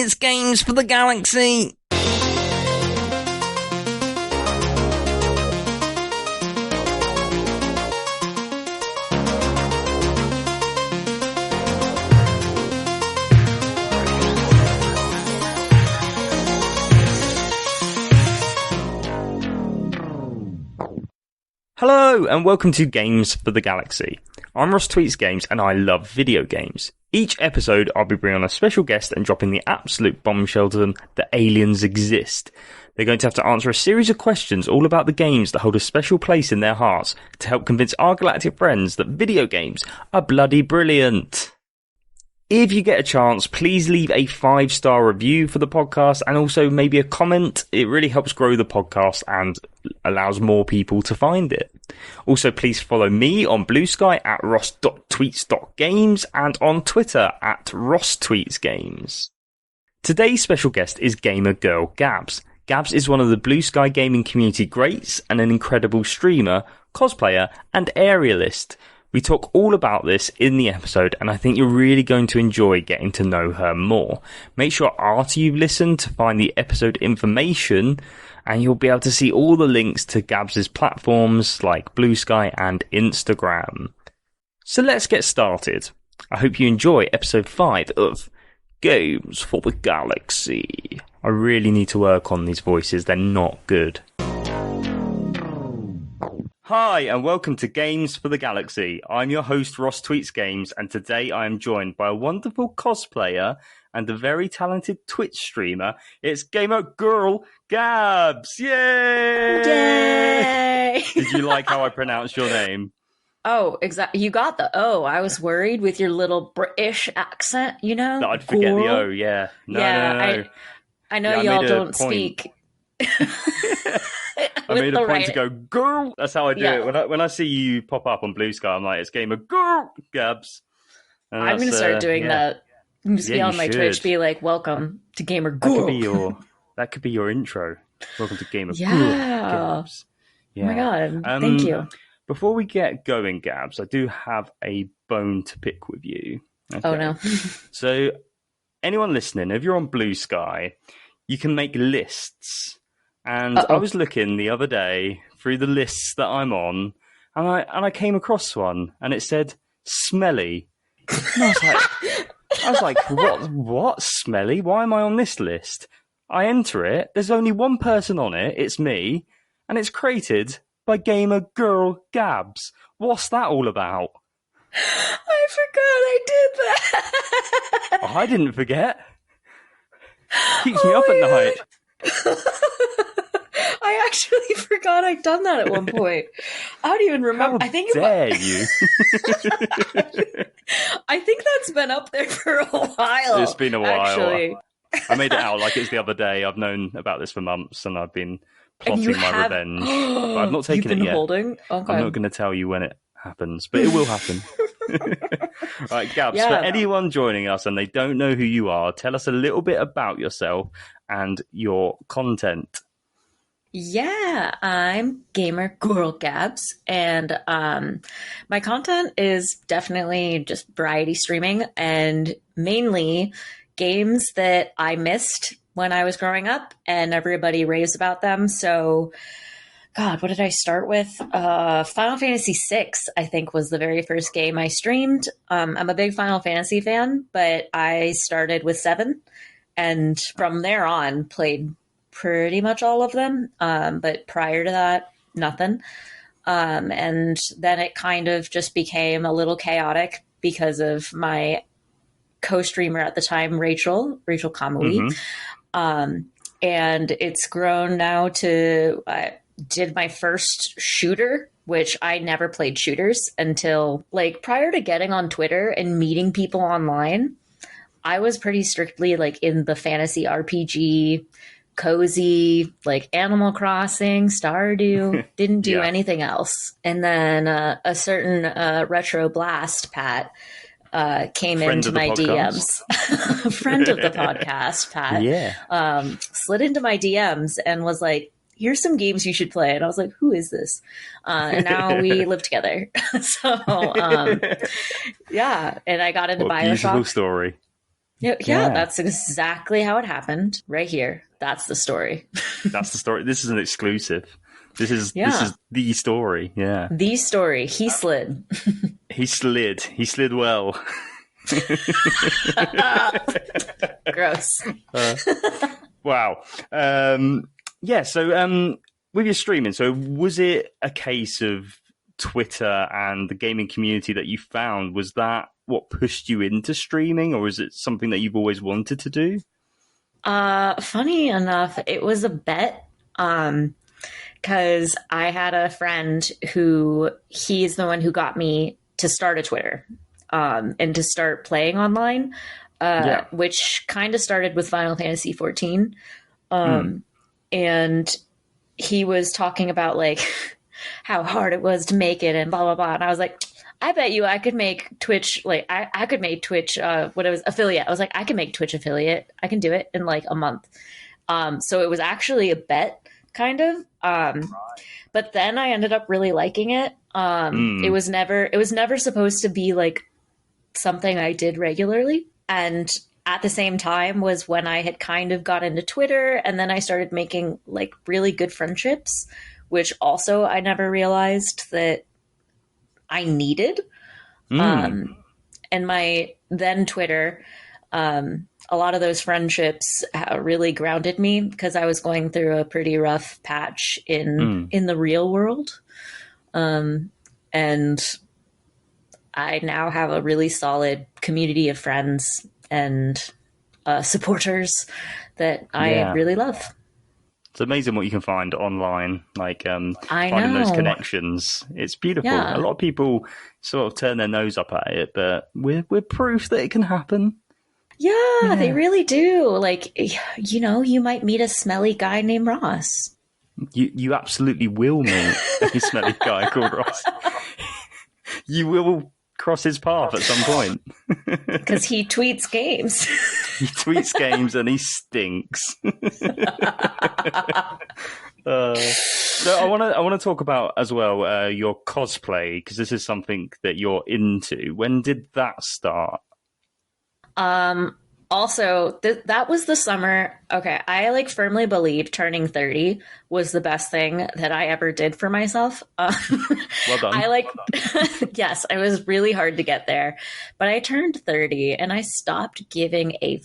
It's Games for the Galaxy! Hello, and welcome to Games for the Galaxy. I'm RossTweetsGames, and I love video games. Each episode, I'll be bringing on a special guest and dropping the absolute bombshell to them that aliens exist. They're going to have to answer a series of questions all about the games that hold a special place in their hearts to help convince our galactic friends that video games are bloody brilliant. If you get a chance, please leave a 5-star review for the podcast and also maybe a comment. It really helps grow the podcast and allows more people to find it. Also, please follow me on Blue Sky at Ross.Tweets.Games and on Twitter at RossTweetsGames. Today's special guest is Gamer Gorl Gabs. Gabs is one of the Blue Sky gaming community greats and an incredible streamer, cosplayer, and aerialist. We talk all about this in the episode, and I think you're really going to enjoy getting to know her more. Make sure after you've listened to find the episode information, and you'll be able to see all the links to Gabs' platforms like Blue Sky and Instagram. So let's get started. I hope you enjoy episode 5 of Games for the Galaxy. I really need to work on these voices, they're not good. Hi, and welcome to Games for the Galaxy. I'm your host, RossTweetsGames, and today I am joined by a wonderful cosplayer and a very talented Twitch streamer. It's Gamer Gorl Gabs! Yay! Yay! Did you like how I pronounced your name? Oh, exactly. You got the O. I was worried with your little British accent, you know? That I'd forget the O, yeah. No. I know y'all don't speak. I made a point to go, girl. That's how I do it. When I see you pop up on Blue Sky, I'm like, it's Gamer Gorl Gabs. I'm going to start doing that. I'm just be on my Twitch, be like, welcome to Gamer Gorl. That could be your intro. Welcome to Gamer Gorl Gabs. Yeah. Oh my god, thank you. Before we get going, Gabs, I do have a bone to pick with you. Okay. Oh no. So, anyone listening, if you're on Blue Sky, you can make lists. And I was looking the other day through the lists that I'm on, and I came across one, and it said smelly. And I was like, what smelly? Why am I on this list? I enter it. There's only one person on it. It's me, and it's created by Gamer Gorl Gabs. What's that all about? I forgot I did that. I didn't forget. Keeps me up at night. I actually forgot I'd done that at one point. I don't even remember. How dare you? I think that's been up there for a while. It's been a while. Actually. I made it out like it's the other day. I've known about this for months, and I've been plotting my revenge. But I've not taken it yet. Holding? Okay. I'm not going to tell you when it happens, but it will happen. Right, Gabs, for anyone joining us and they don't know who you are, tell us a little bit about yourself and your content. Yeah, I'm Gamer Gorl Gabs, and my content is definitely just variety streaming and mainly games that I missed when I was growing up and everybody raves about them. So, God, what did I start with? Final Fantasy VI, I think, was the very first game I streamed. I'm a big Final Fantasy fan, but I started with 7, and from there on played pretty much all of them. But prior to that, nothing. And then it kind of just became a little chaotic because of my co-streamer at the time, Rachel Kamui. And it's grown now to... did my first shooter, which I never played shooters until like prior to getting on Twitter and meeting people online. I was pretty strictly like in the fantasy RPG, cozy, like Animal Crossing, Stardew, didn't do anything else. And then a certain Retro Blast Pat came into my DMs. Friend of the podcast, Pat, slid into my DMs and was like, here's some games you should play. And I was like, who is this? And now we live together. So, yeah. And I got into Bioshock. Beautiful story. Yeah, yeah, Yeah, that's exactly how it happened. Right here. That's the story. that's the story. This is an exclusive. This Yeah. is the story. Yeah, The story. He slid. he slid. He slid well. Gross. Wow. Yeah. So, with your streaming, so was it a case of Twitter and the gaming community that you found? Was that what pushed you into streaming, or is it something that you've always wanted to do? Funny enough, it was a bet. Because I had a friend who he's the one who got me to start a Twitter, and to start playing online, Yeah. which kind of started with Final Fantasy 14. Mm. And he was talking about like how hard it was to make it and blah blah blah. And I was like, I bet you I could make Twitch like I could make Twitch what it was affiliate. I was like, I can make Twitch affiliate. I can do it in like a month. So it was actually a bet kind of. But then I ended up really liking it. It was never supposed to be like something I did regularly. And at the same time was when I had kind of got into Twitter, and then I started making like really good friendships, which also I never realized that I needed. Mm. And my then Twitter, a lot of those friendships really grounded me because I was going through a pretty rough patch Mm. in the real world. And I now have a really solid community of friends and supporters that I Yeah. really love. It's amazing what you can find online, like I finding those know. connections. It's beautiful. A Yeah. lot of people sort of turn their nose up at it, but we're proof that it can happen. Yeah, they Yeah. really do. Like, you know, you might meet a smelly guy named Ross. You absolutely will meet a smelly guy called Ross. You will cross his path at some point. Because he tweets games. He tweets games and he stinks. So I want to talk about as well your cosplay, because this is something that you're into. When did that start? Also, that was the summer. Okay, I like firmly believe turning 30 was the best thing that I ever did for myself. Well done. I like, yes, it was really hard to get there, but I turned 30 and I stopped giving a,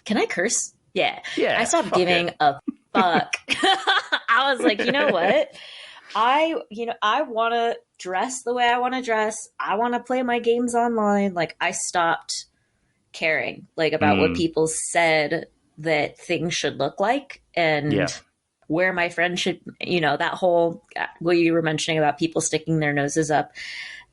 can I curse? Yeah. Yeah, I stopped fuck giving it. a fuck. I was like, you know what? I want to dress the way I want to dress. I want to play my games online. Like, I stopped caring like about what Mm, people said that things should look like yeah. and where my friends should, you know, that whole what you were mentioning about people sticking their noses up.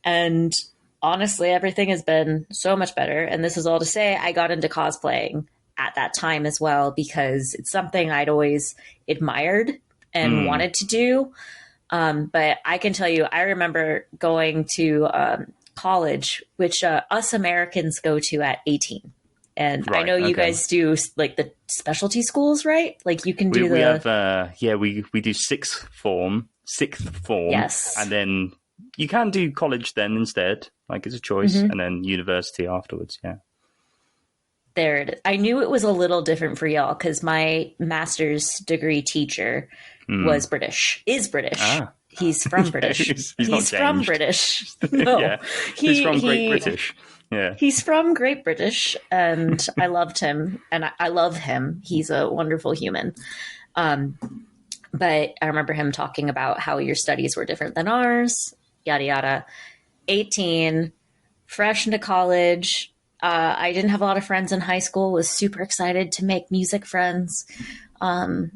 And honestly, everything has been so much better. And this is all to say I got into cosplaying at that time as well because it's something I'd always admired and Mm, wanted to do. But I can tell you, I remember going to college, which us Americans go to at 18. And I right. know you Okay. guys do like the specialty schools, right? Like you can do We the, have we do sixth form, yes. and then you can do college then instead, like it's a choice, and then university afterwards. Yeah. There it is. I knew it was a little different for y'all because my master's degree teacher was British, is British. Ah. He's from Yeah, British. he's not From changed. British. No, Yeah, he's he from Great he British. Yeah. he's from Great British, and I loved him, and I love him. He's a wonderful human. But I remember him talking about how your studies were different than ours, yada yada. 18, fresh into college. I didn't have a lot of friends in high school. Was super excited to make music friends, and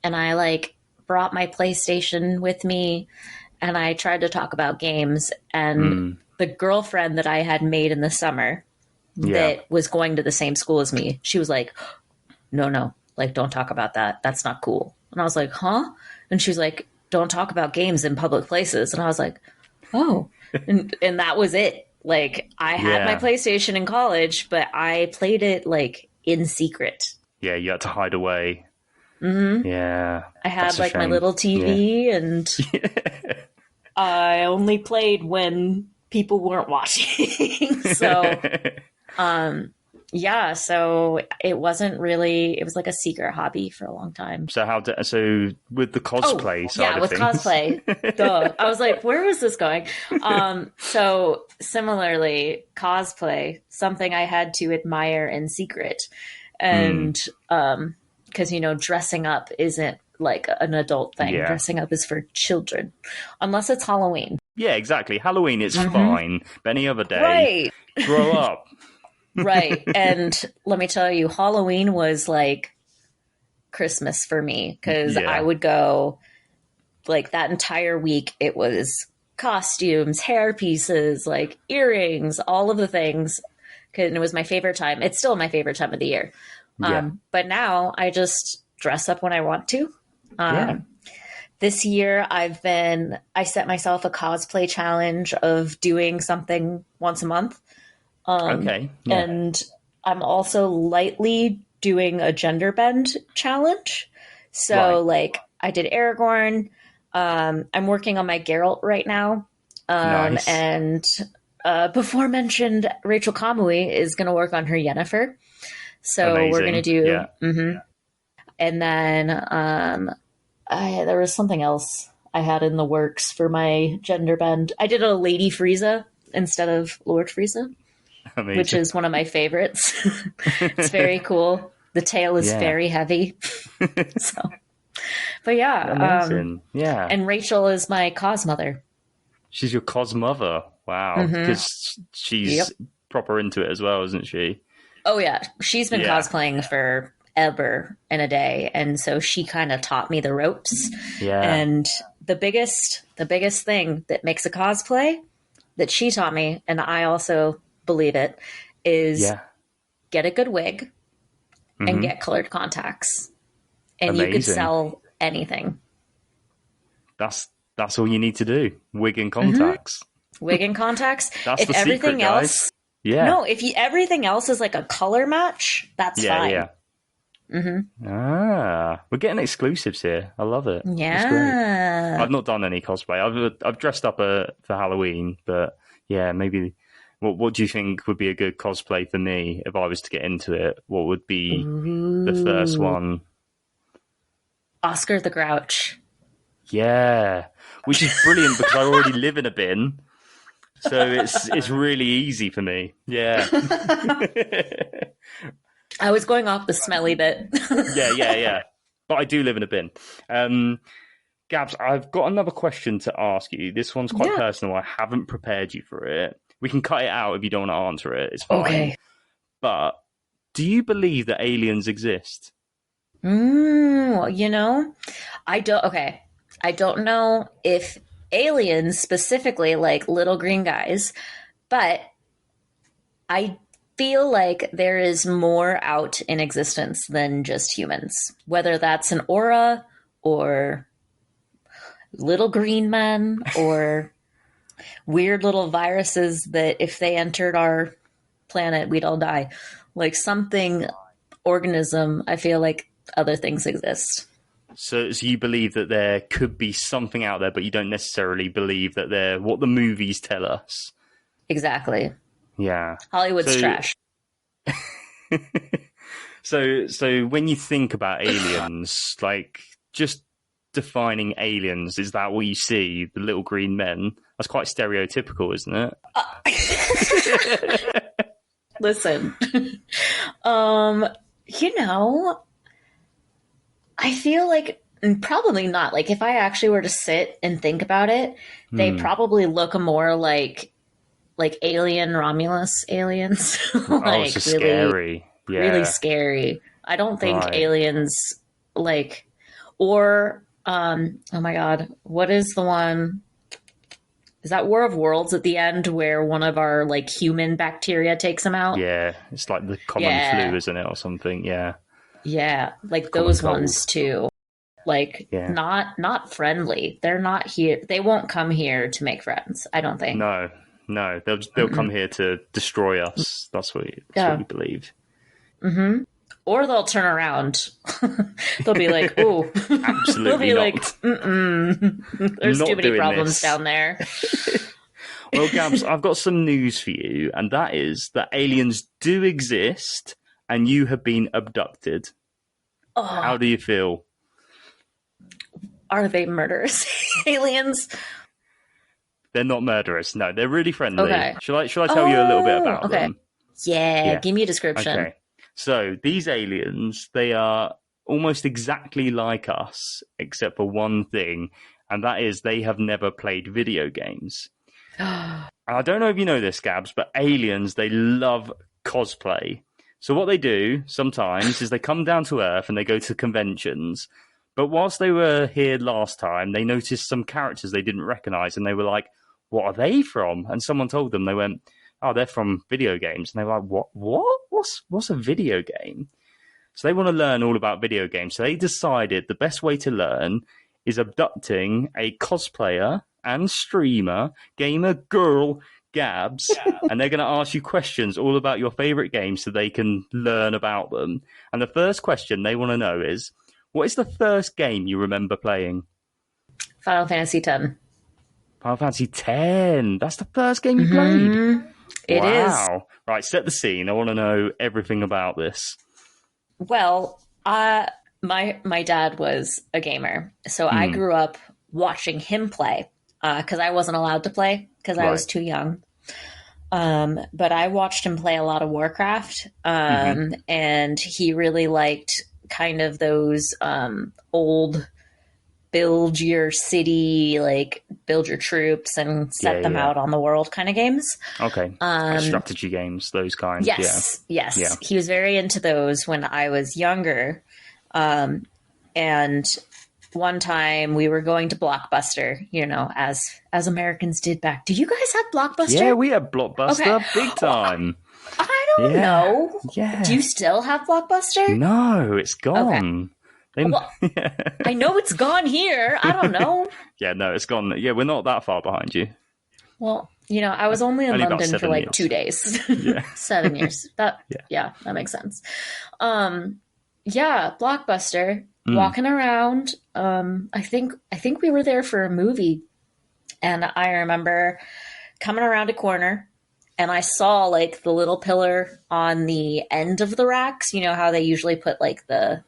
I like brought my PlayStation with me, and I tried to talk about games. And the girlfriend that I had made in the summer Yeah. that was going to the same school as me, she was like, "No, no, like don't talk about that. That's not cool." And I was like, "Huh?" And she was like, "Don't talk about games in public places." And I was like, "Oh." And that was it. Like I had my Yeah. PlayStation in college, but I played it like in secret. Yeah. You had to hide away. Yeah. I That's had a like my shame. little Yeah. TV and I only played when people weren't watching. So Yeah, so it wasn't really, it was like a secret hobby for a long time. So with the Oh, cosplay side yeah, of with things. cosplay. Duh. I was like, where was this going? So similarly, cosplay, something I had to admire in secret. Hmm. And because, dressing up isn't like an adult thing. Yeah. Dressing up is for children, unless it's Halloween. Yeah, exactly. Halloween, it's Hmm. fine. But any other day, Right. grow up. Right. And let me tell you, Halloween was like Christmas for me because I Yeah. would go like that entire week. It was costumes, hair pieces, like earrings, all of the things. And it was my favorite time. It's still my favorite time of the year. Yeah. But now I just dress up when I want to. Yeah. This year, I set myself a cosplay challenge of doing something once a month. Okay. Yeah. And I'm also lightly doing a gender bend challenge. So, Right. like, I did Aragorn. I'm working on my Geralt right now. Nice. And before mentioned, Rachel Kamui is going to work on her Yennefer. So, we're going to Amazing. do, Yeah. and then there was something else I had in the works for my gender bend. I did a Lady Frieza instead of Lord Frieza, which Amazing. is one of my favorites. It's very cool. The tail is Yeah. very heavy. So, but yeah, Amazing. Yeah. and Rachel is my cos mother. She's your cos mother. Wow. Because she's Yep. proper into it as well, isn't she? Oh yeah, she's been Yeah. cosplaying for ever and a day, and so she kind of taught me the ropes. Yeah. And the biggest thing that makes a cosplay that she taught me, and I also believe it, is Yeah. get a good wig and Hmm. get colored contacts, and you could Amazing. sell anything. That's all you need to do. Wig and contacts. Wig and contacts. That's If the secret, everything guys. else, Yeah. no, if you, everything else is like a color match, that's Yeah, fine. yeah. We're getting exclusives here. I love it. It's great. Yeah. I've not done any cosplay. I've dressed up for Halloween, but yeah, maybe. What do you think would be a good cosplay for me if I was to get into it? What would be the first Ooh. one? Oscar the Grouch. Yeah, which is brilliant because I already live in a bin, so it's really easy for me. Yeah. I was going off the smelly bit. Yeah. But I do live in a bin. Gabs, I've got another question to ask you. This one's quite Yeah. personal. I haven't prepared you for it. We can cut it out if you don't want to answer it. It's fine. Okay. But do you believe that aliens exist? I don't. Okay, I don't know if aliens specifically, like little green guys, but I feel like there is more out in existence than just humans. Whether that's an aura or little green men or weird little viruses that if they entered our planet, we'd all die. Like something organism, I feel like other things exist. So you believe that there could be something out there, but you don't necessarily believe that they're what the movies tell us. Exactly. Yeah. Hollywood's trash. So when you think about aliens, like just defining aliens, is that what you see? The little green men? That's quite stereotypical, isn't it? Listen, I feel like probably not. Like if I actually were to sit and think about it, they probably look more like alien Romulus aliens. Oh, Like so really, scary. Yeah. really scary. I don't think Right. aliens like or oh my god, what is the one? Is that War of Worlds at the end where one of our like human bacteria takes them out? Yeah. It's like the common Yeah. flu, isn't it, or something? Yeah. Yeah, like Common those cold. ones too. Like Yeah. not friendly. They're not here. They won't come here to make friends, I don't think. No. They'll come here to destroy us. That's what you believe. Or they'll turn around. They'll be like, "Ooh." Absolutely They'll be not. like, "Mm-mm. There's Not too many doing problems this. down there." Well, Gabs, I've got some news for you, and that is that aliens do exist and you have been abducted. How Oh, do you feel? are they murderous aliens? They're not murderous. No, they're really friendly. Okay. Shall I tell you a little bit Oh, about okay. them? Yeah, Yeah. give me a description. Okay. So these aliens, they are almost exactly like us, except for one thing, and that is they have never played video games. And I don't know if you know this, Gabs, but aliens, they love cosplay. So what they do sometimes is they come down to Earth and they go to conventions. But whilst they were here last time, they noticed some characters they didn't recognize, and they were like, "What are they from?" And someone told them, they went, "Oh, they're from video games." And they were like, "What? What? What's a video game?" So they want to learn all about video games. So they decided the best way to learn is abducting a cosplayer and streamer, Gamer Gorl Gabs, and they're going to ask you questions all about your favorite games so they can learn about them. And the first question they want to know is, what is the first game you remember playing? Final Fantasy X. Final Fantasy X. That's the first game you played. It is. Wow. Right, set the scene. I want to know everything about this. Well, my dad was a gamer, so I grew up watching him play because I wasn't allowed to play because I was too young. But I watched him play a lot of Warcraft, and he really liked kind of those old build your city, like build your troops and set them out on the world kind of games. Okay. Strategy games, those kinds. Yes. Yeah. He was very into those when I was younger. And one time we were going to Blockbuster, you know, as Americans did back. Do you guys have Blockbuster? Yeah, we had Blockbuster big time. I don't know. Yeah. Do you still have Blockbuster? No, it's gone. Well, I know it's gone here. I don't know. Yeah, no, it's gone. Yeah, we're not that far behind you. Well, you know, I was only in London for like years. 2 days. Yeah. 7 years. That makes sense. Yeah, Blockbuster, walking around. I think we were there for a movie, and I remember coming around a corner and I saw like the little pillar on the end of the racks. You know how they usually put like the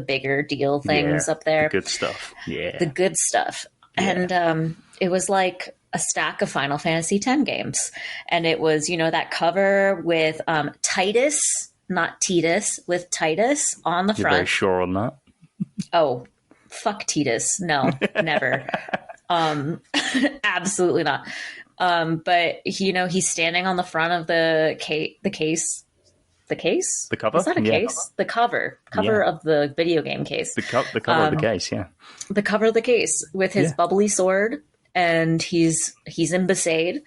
bigger deal things up there. The good stuff. Yeah. The good stuff. Yeah. And it was like a stack of Final Fantasy X games. And it was, you know, that cover with Titus, not Titus, with Titus on the front. You're very sure on that? Oh, fuck Titus. No, never. Absolutely not. But, you know, he's standing on the front of the case. The case? The cover? Is that a case? The cover of the video game case. The cover of the case, yeah. The cover of the case with his bubbly sword, and he's in Besaid,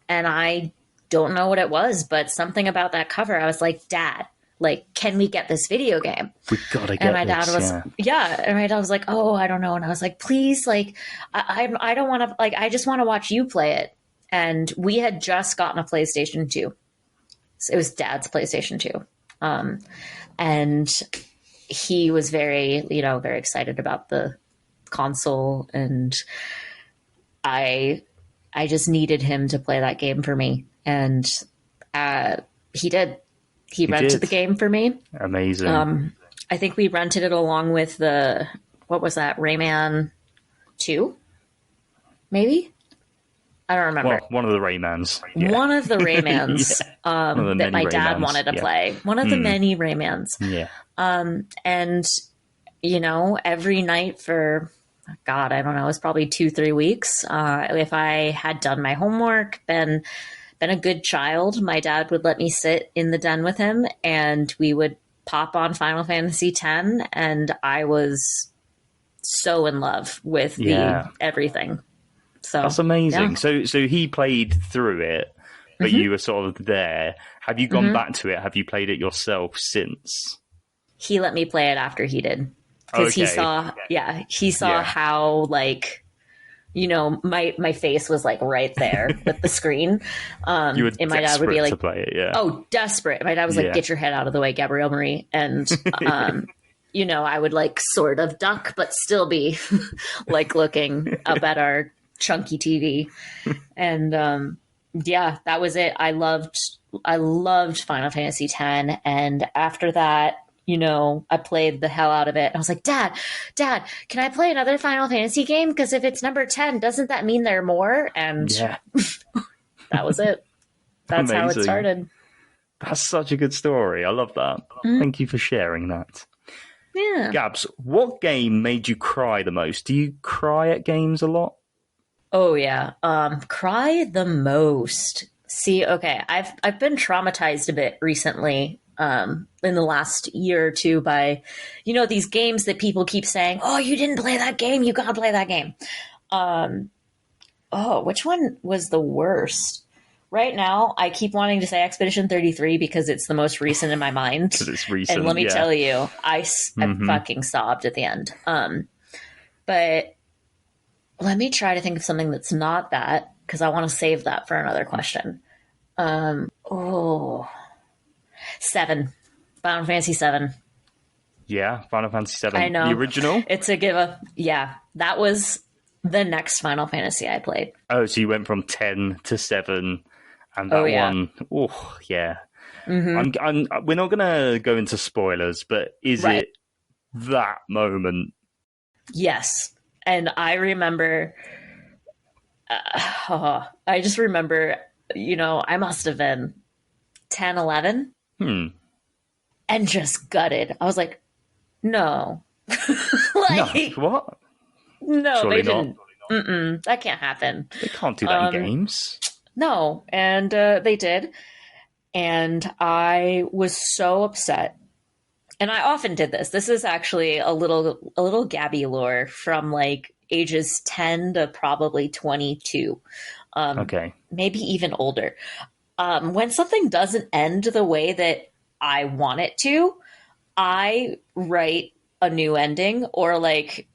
and I don't know what it was, but something about that cover, I was like, Dad, like, can we get this video game? We gotta get And my dad this, was, and my dad was like, oh, I don't know. And I was like, please, like, I don't want to, like, I just want to watch you play it. And we had just gotten a PlayStation 2. It was Dad's PlayStation 2. And he was very excited about the console. And I just needed him to play that game for me. And he did. He rented the game for me. Amazing. I think we rented it along with what was that? Rayman 2? Maybe? I don't remember. Well, one of the Raymans. Yeah. One of the Raymans that my dad wanted to play. One of the many Raymans. Yeah. And, you know, every night for, God, I don't know, it was probably 2-3 weeks. If I had done my homework, been a good child, my dad would let me sit in the den with him, and we would pop on Final Fantasy X, and I was so in love with everything. So that's amazing. Yeah. So he played through it, but you were sort of there. Have you gone back to it? Have you played it yourself since? He let me play it after he did, because he saw how, like, you know, my face was like right there with the screen. You were and my dad would be like, to play it, yeah. Oh, desperate. My dad was like, get your head out of the way, Gabrielle Marie. And you know, I would like sort of duck, but still be like looking up at our chunky TV. And yeah, that was it. I loved Final Fantasy X, and after that, I played the hell out of it. I was like, Dad, can I play another Final Fantasy game? Because if it's number 10, doesn't that mean there are more? And Yeah, that was it. That's how it amazing. started. That's such a good story. I love that. Mhm. Thank you for sharing that. Yeah. Gabs, what game made you cry the most? Do you cry at games a lot? Oh yeah. Cry the most. See, okay, I've been traumatized a bit recently, in the last year or two by, these games that people keep saying, "Oh, you didn't play that game, you gotta play that game." Um, oh, which one was the worst? Right now, I keep wanting to say Expedition 33 because it's the most recent in my mind. Because it's And let recent, me yeah. tell you, I fucking sobbed at the end. But let me try to think of something that's not that because I want to save that for another question. Oh, seven, Final Fantasy Seven. Yeah, Final Fantasy I VII. The know original? it's a give up. Yeah, that was the next Final Fantasy I played. Oh, so you went from 10 to 7, and Oh that yeah. one, oh, yeah. Mm-hmm. We're not going to go into spoilers, but is Right. it that moment? Yes, and I remember. I just remember. I must have been 10, 11, Hmm. and just gutted. I was like, no, No, like what? no, they Surely not. didn't. Mm-mm, that can't happen. They can't do that in Um, games. no, and they did, and I was so upset. And I often did this. This is actually a little Gabby lore from like ages 10 to probably 22, Okay. maybe even older. When something doesn't end the way that I want it to, I write a new ending, or like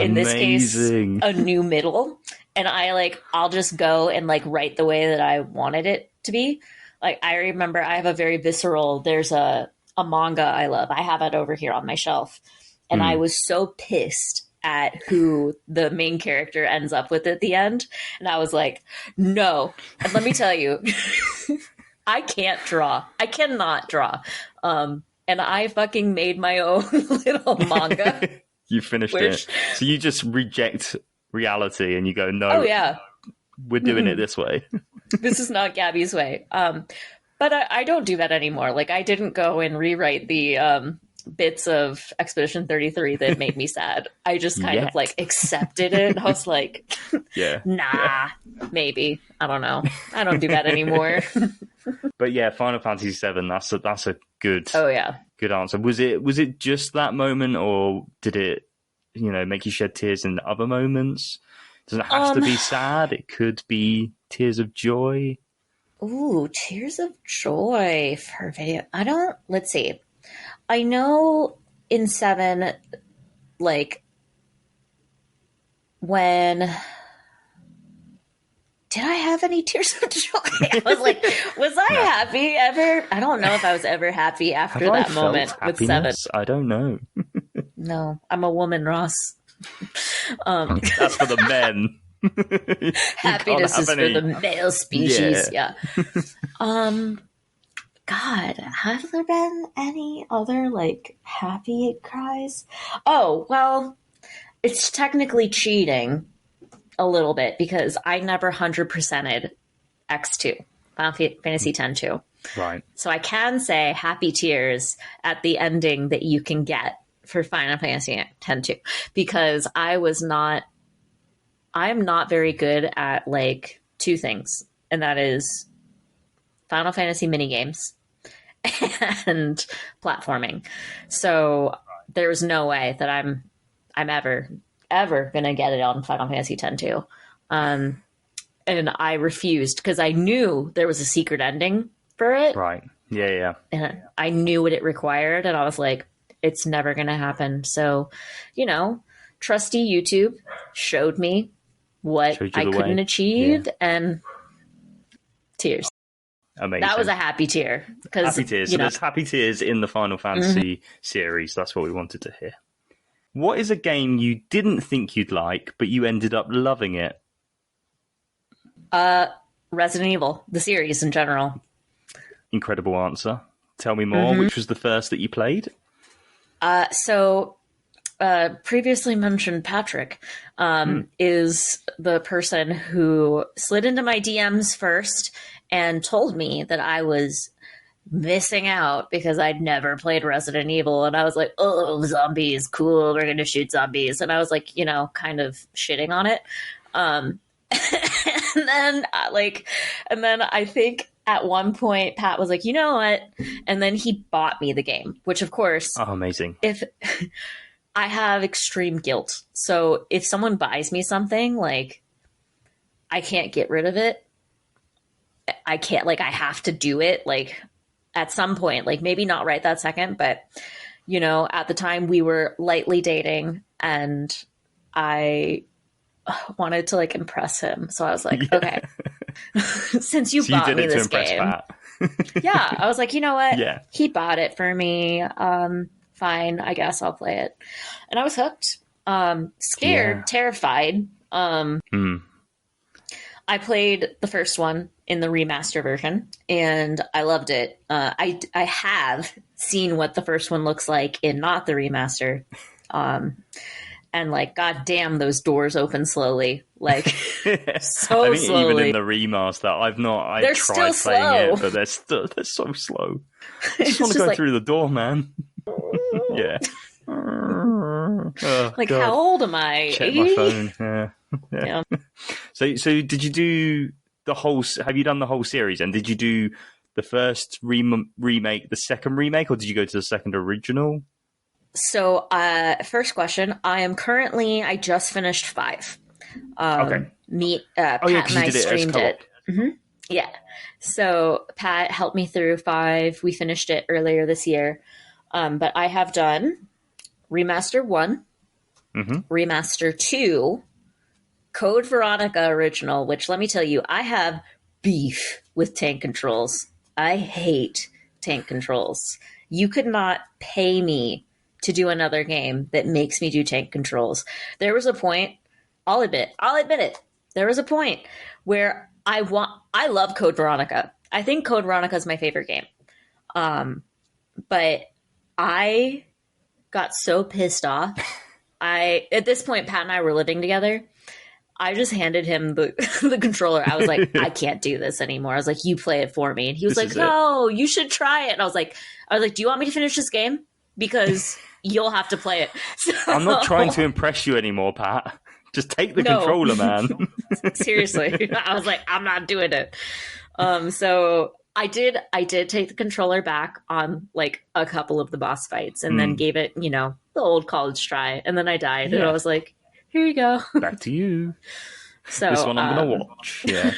in this case, Amazing. a new middle. And I'll just go and like write the way that I wanted it to be. Like I remember I have a very visceral, there's a manga I love. I have it over here on my shelf. And I Hmm. was so pissed at who the main character ends up with at the end. And I was like, no. And let me tell you, I can't draw. I cannot draw. And I fucking made my own little manga. You finished it. Which, So you just reject reality and you go, oh no, yeah, we're doing it this way. this is not Gabby's way. But I don't do that anymore. Like I didn't go and rewrite the bits of Expedition 33 that made me sad. I just kind of like Yet. accepted it. I was like, Yeah. Yeah. nah, maybe. I don't know. I don't do that anymore. But yeah, Final Fantasy VII. That's a good Oh yeah. good answer. Was it just that moment, or did it make you shed tears in other moments? Doesn't have to Um. be sad. It could be tears of joy. Ooh, tears of joy for video. I don't. Let's see. I know in seven, like when did I have any tears of joy? I was like, was I No. happy ever? I don't know if I was ever happy Have after I that felt moment with seven. happiness? I don't know. No, I'm a woman, Ross. That's for the men. You can't Happiness have is for any. the male species. Yeah. Yeah. God, have there been any other like happy cries? Oh, well, it's technically cheating a little bit because I never 100%ed X2, Final Fantasy X 2. Right. So I can say happy tears at the ending that you can get for Final Fantasy X 2 because I'm not very good at like two things, and that is Final Fantasy minigames and platforming. So there's no way that I'm ever gonna get it on Final Fantasy X 2. And I refused because I knew there was a secret ending for it, Right. Yeah. Yeah. and I knew what it required, and I was like, it's never gonna happen. So, trusty YouTube showed me what Showed you I the couldn't way. achieve, Yeah. and tears. Amazing. That was a happy tear because Happy tears. So there's happy tears in the Final Fantasy series. That's what we wanted to hear. What is a game you didn't think you'd like, but you ended up loving it? Resident Evil, the series in general. Incredible answer. Tell me more. Which was the first that you played? So previously mentioned Patrick is the person who slid into my DMs first and told me that I was missing out because I'd never played Resident Evil. And I was like, oh, zombies, cool. We're going to shoot zombies. And I was like, kind of shitting on it. And then I think at one point Pat was like, you know what? And then he bought me the game, which of course, oh, amazing. If I have extreme guilt. So if someone buys me something, like I can't get rid of it. I can't, like, I have to do it, like, at some point, like maybe not right that second, but at the time we were lightly dating and I wanted to like impress him. So I was like, okay, since you bought me this game. Yeah. I was like, you know what? Yeah. He bought it for me. Fine. I guess I'll play it. And I was hooked, scared, terrified. I played the first one in the remaster version and I loved it. I have seen what the first one looks like in not the remaster. And like, goddamn, those doors open slowly, like so I think slowly. Even in the remaster, I've tried playing it, but they're so slow. I just want to go through the door, man. Yeah. Oh, like, God. how old am I? Check 80? my phone. Yeah. So did you do the whole? Have you done the whole series? And did you do the first remake, the second remake, or did you go to the second original? So, first question. I just finished 5. Okay. Pat and I streamed it. Mm-hmm. Yeah. So Pat helped me through 5. We finished it earlier this year. But I have done Remaster 1, Remaster 2, Code Veronica Original, which let me tell you, I have beef with tank controls. I hate tank controls. You could not pay me to do another game that makes me do tank controls. There was a point, I'll admit it. There was a point where I love Code Veronica. I think Code Veronica is my favorite game. But I got so pissed off. At this point, Pat and I were living together. I just handed him the controller. I was like, I can't do this anymore. I was like, you play it for me. And he was like, no, you should try it. And I was like, do you want me to finish this game? Because you'll have to play it. So, I'm not trying to impress you anymore, Pat. Just take the controller, man. Seriously. I was like, I'm not doing it. So I did take the controller back on like a couple of the boss fights and then gave it, the old college try. And then I died and I was like, here you go. Back to you. So this one I'm gonna watch. Yeah.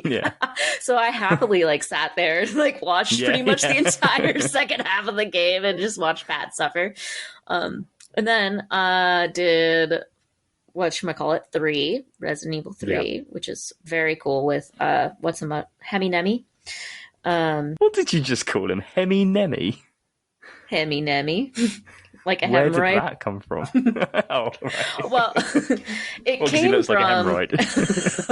Yeah. So I happily like sat there and like watched pretty much the entire second half of the game and just watched Pat suffer. And then did whatchamacallit 3, Resident Evil 3, which is very cool with Hemi Nemi. What did you just call him? Hemi Nemi? Hemi Nemi. Like a Where hemorrhoid. Where did that come from? Oh, right. Well, it came he looks from... like a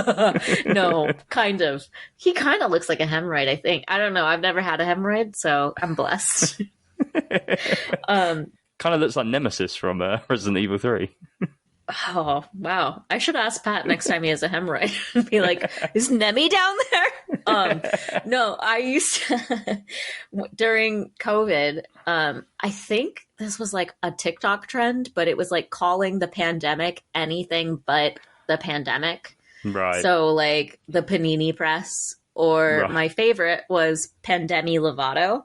hemorrhoid. No, kind of. He kind of looks like a hemorrhoid, I think. I don't know. I've never had a hemorrhoid, so I'm blessed. Kind of looks like Nemesis from Resident Evil 3. Oh, wow. I should ask Pat next time he has a hemorrhoid and be like, is Nemi down there? No, I used to, during COVID, I think this was like a TikTok trend, but it was like calling the pandemic anything but the pandemic. Right. So like the Panini Press, or my favorite was Pandemi Lovato.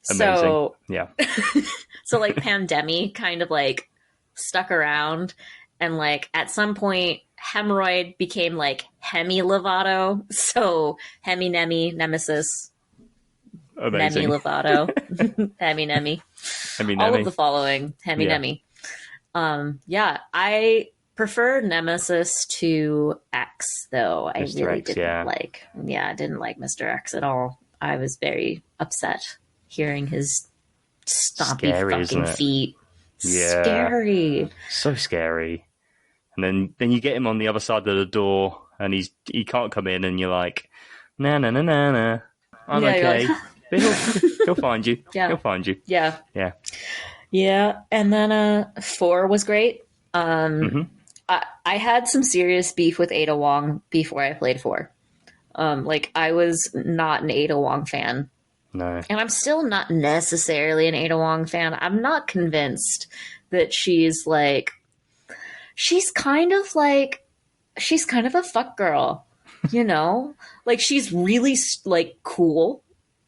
Amazing. So, yeah. So like Pandemi kind of like stuck around. And like at some point, hemorrhoid became like Hemi Lovato. So Hemi Nemi, Nemesis, Amazing. Nemi Lovato, Hemi Nemi. All of the following, Hemi Nemi. Yeah, I prefer Nemesis to X, though. I really didn't like. Yeah, I didn't like Mr. X at all. I was very upset hearing his stompy fucking feet. Yeah. Scary. So scary. And then you get him on the other side of the door and he can't come in, and you're like, nah, nah, nah, nah, nah. I'm Yeah, you're okay. like, But he'll find you. Yeah. He'll find you. yeah, Yeah. yeah. And then 4 was great. Mm-hmm. I had some serious beef with Ada Wong before I played 4. Like, I was not an Ada Wong fan. No. And I'm still not necessarily an Ada Wong fan. I'm not convinced that she's kind of a fuck girl, you know? Like, she's really, like, cool.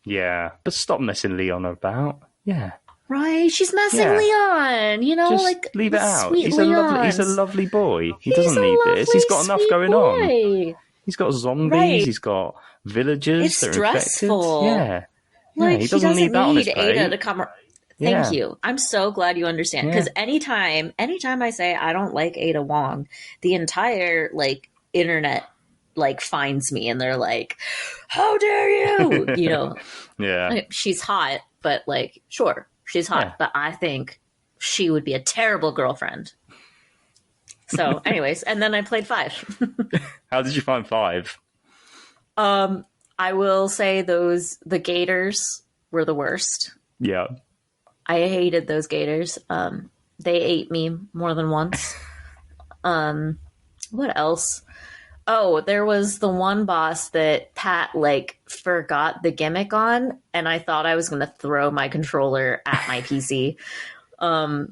Yeah. But stop messing Leon about. Yeah. Right? She's messing Leon, you know? Just like, leave it out. Sweet He's Leon. He's a lovely boy. He He's doesn't need a this. He's got enough lovely, going sweet on. boy. He's got zombies. Right. He's got villagers It's that are stressful. infected. Yeah. Like, He doesn't need that on his plate. Ada to come. Thank you. I'm so glad you understand. Because anytime I say I don't like Ada Wong, the entire like internet like finds me and they're like, "How dare you?" You know. Yeah. She's hot, but like, sure, she's hot, but I think she would be a terrible girlfriend. So, anyways, and then I played 5. How did you find 5? I will say the gators were the worst. Yeah. I hated those gators. They ate me more than once. What else? Oh, there was the one boss that Pat like forgot the gimmick on, and I thought I was going to throw my controller at my PC.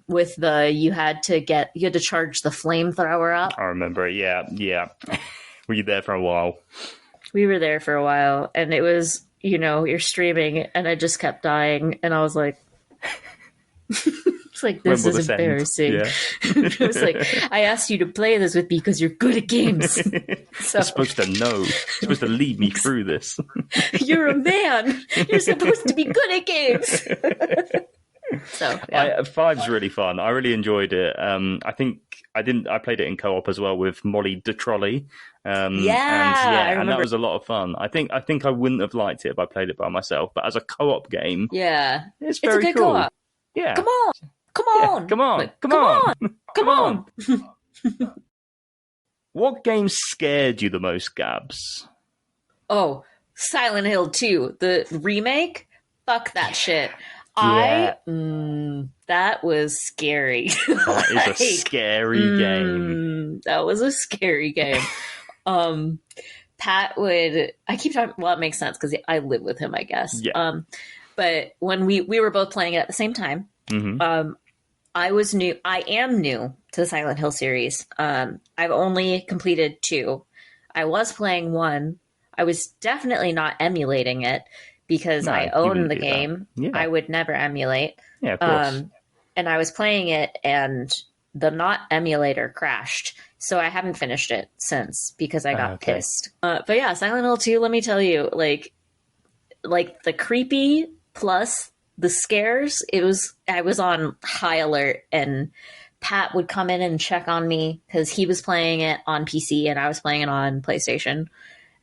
With you had to charge the flamethrower up. I remember it. Yeah. Were you there for a while? We were there for a while, and it was, you're streaming, and I just kept dying, and I was like, it's like, this is embarrassing. Yeah. It was like, I asked you to play this with me because you're good at games. So, you're supposed to know. You're supposed to lead me through this. You're a man. You're supposed to be good at games. So, yeah. 5's really fun. I really enjoyed it. I think I played it in co-op as well with Molly the Trolley. And that was a lot of fun. I think I wouldn't have liked it if I played it by myself, but as a co-op game, it's very a good cool. Co-op. Yeah, come on. Yeah, come on. What game scared you the most, Gabs? Oh, Silent Hill 2, the remake. Fuck that shit. Yeah. That was scary. That is a scary game. That was a scary game. Pat would, I keep talking, well, it makes sense because I live with him, I guess. Yeah. But when we were both playing it at the same time, I am new to the Silent Hill series. I've only completed 2. I was playing 1. I was definitely not emulating it because I own the game. Yeah. I would never emulate. Yeah, of course. And I was playing it and the not emulator crashed. So I haven't finished it since because I got pissed. But yeah, Silent Hill 2, let me tell you, like the creepy plus the scares, I was on high alert, and Pat would come in and check on me because he was playing it on PC and I was playing it on PlayStation.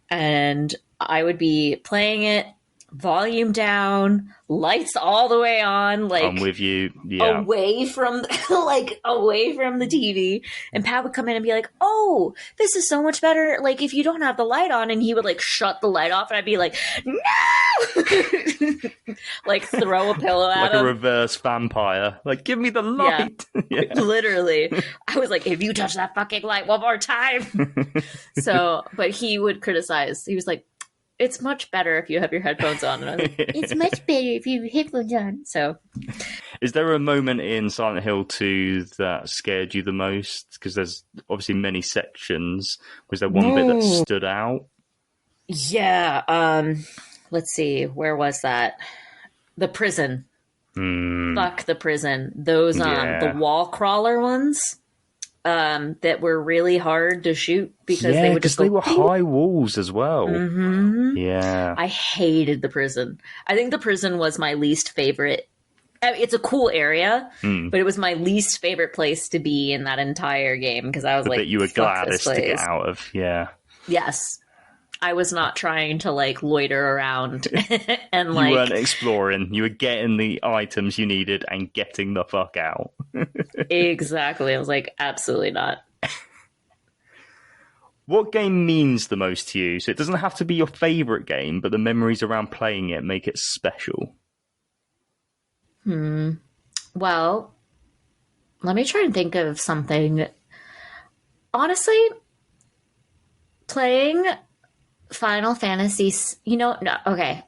And I would be playing it, volume down, lights all the way on, like I'm with you. Yeah. away from the TV. And Pat would come in and be like, "Oh, this is so much better. Like if you don't have the light on," and he would like shut the light off, and I'd be like, "No!" Like throw a pillow at him. Like a reverse vampire. Like, give me the light. Yeah. Literally. I was like, "If you touch that fucking light one more time." So, but he would criticize. He was like, "It's much better if you have your headphones on." And I was like, "It's much better if you have headphones on." So, is there a moment in Silent Hill 2 that scared you the most? Because there's obviously many sections. Was there one bit that stood out? Yeah. Let's see. Where was that? The prison. Fuck the prison. Those the wall crawler ones. That were really hard to shoot because they would just they were high walls as well. Mm-hmm. Yeah, I hated the prison. I think the prison was my least favorite. I mean, it's a cool area, but it was my least favorite place to be in that entire game because I was like, that you were gladdest to get out of. Yeah. Yes. I was not trying to like loiter around and like. You weren't exploring. You were getting the items you needed and getting the fuck out. Exactly. I was like, absolutely not. What game means the most to you? So it doesn't have to be your favourite game, but the memories around playing it make it special. Well, let me try and think of something. Honestly, playing Final Fantasy, no, okay.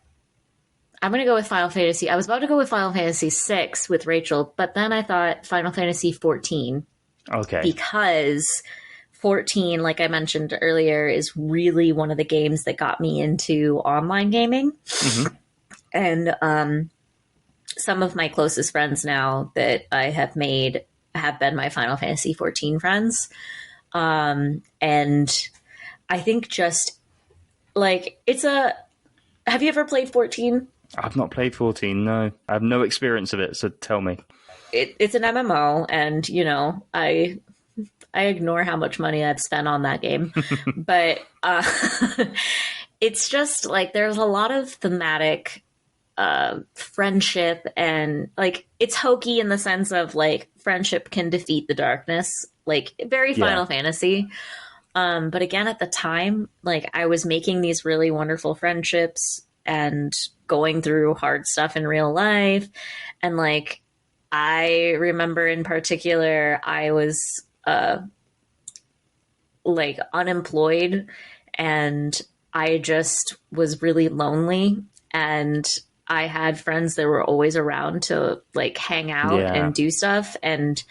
I'm going to go with Final Fantasy. I was about to go with Final Fantasy 6 with Rachel, but then I thought Final Fantasy 14. Okay. Because 14, like I mentioned earlier, is really one of the games that got me into online gaming. Mm-hmm. And some of my closest friends now that I have made have been my Final Fantasy 14 friends. And I think just like have you ever played 14? I've not played 14, no. I have no experience of it, so tell me. It's an MMO, and, I ignore how much money I've spent on that game. But it's just, like, there's a lot of thematic friendship, and, like, it's hokey in the sense of, like, friendship can defeat the darkness. Like, very Final Fantasy. But again, at the time, like, I was making these really wonderful friendships and going through hard stuff in real life. And, like, I remember in particular, I was, like, unemployed, and I just was really lonely. And I had friends that were always around to, like, hang out and do stuff. And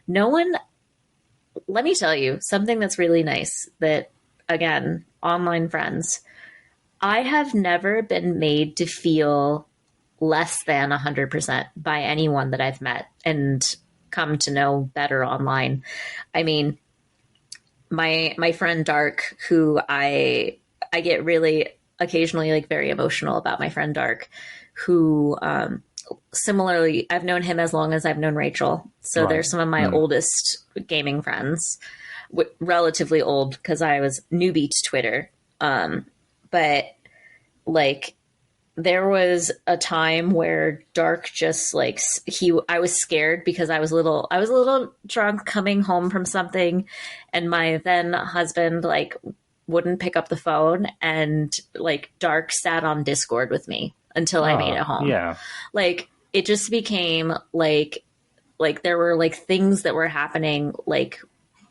no one... Let me tell you something that's really nice that, again, online friends, I have never been made to feel less than 100% by anyone that I've met and come to know better online. I mean, my friend Dark, who I get really occasionally, like, very emotional about my friend Dark, who, similarly, I've known him as long as I've known Rachel. So they're some of my oldest gaming friends, relatively old because I was newbie to Twitter. But, like, there was a time where Dark just, like, I was scared because I was a little drunk coming home from something, and my then husband, like, wouldn't pick up the phone, and, like, Dark sat on Discord with me until I made it home. Yeah. Like, it just became like there were, like, things that were happening, like,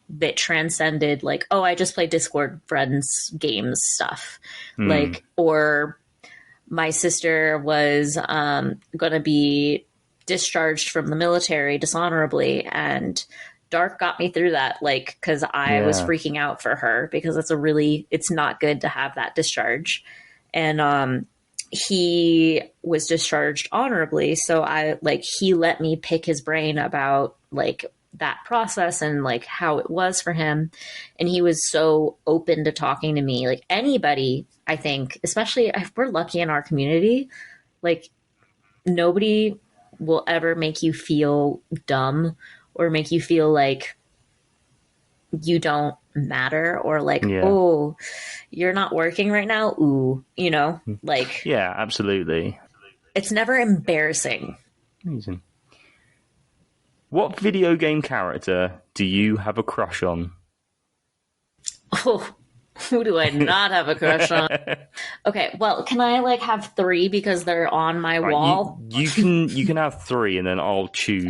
that transcended, like, oh, I just play Discord friends games stuff. Like, or my sister was going to be discharged from the military dishonorably, and Dark got me through that, like, because I was freaking out for her, because it's not good to have that discharge. And he was discharged honorably, so he let me pick his brain about, like, that process and, like, how it was for him. And he was so open to talking to me. Like, anybody, I think, especially if we're lucky in our community, like, nobody will ever make you feel dumb or make you feel like you don't matter, or like, oh, you're not working right now. Ooh, like, yeah, absolutely. It's never embarrassing. Amazing. What video game character do you have a crush on? Oh, who do I not have a crush on? Okay, well, can I, like, have three because they're on my wall? You can have three, and then I'll choose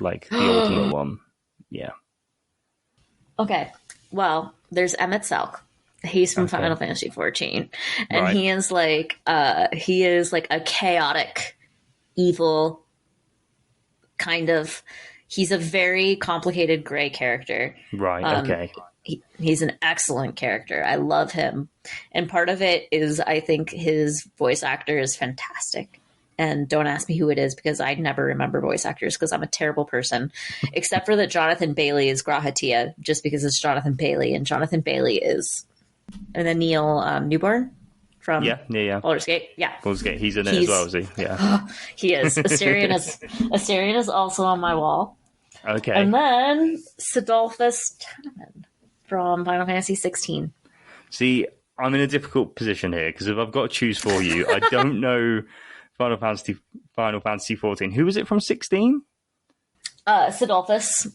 like the ultimate one. Yeah. Okay. Well, there's Emmett Selk. He's from Final Fantasy 14, and he is like a chaotic, evil kind of. He's a very complicated gray character. Right. Okay. He's an excellent character. I love him. And part of it is, I think his voice actor is fantastic. And don't ask me who it is, because I never remember voice actors, because I'm a terrible person. Except for that Jonathan Bailey is Grahatia, just because it's Jonathan Bailey. And Jonathan Bailey is... And then Neil Newborn from Baldur's Gate. Yeah. Baldur's Gate. He's in it as well, is he? Yeah. He is. Asterion is also on my wall. Okay. And then Sidolphus Teneman from Final Fantasy 16. See, I'm in a difficult position here, because if I've got to choose for you, I don't know Final Fantasy 14. Who was it from 16? Sidolphus.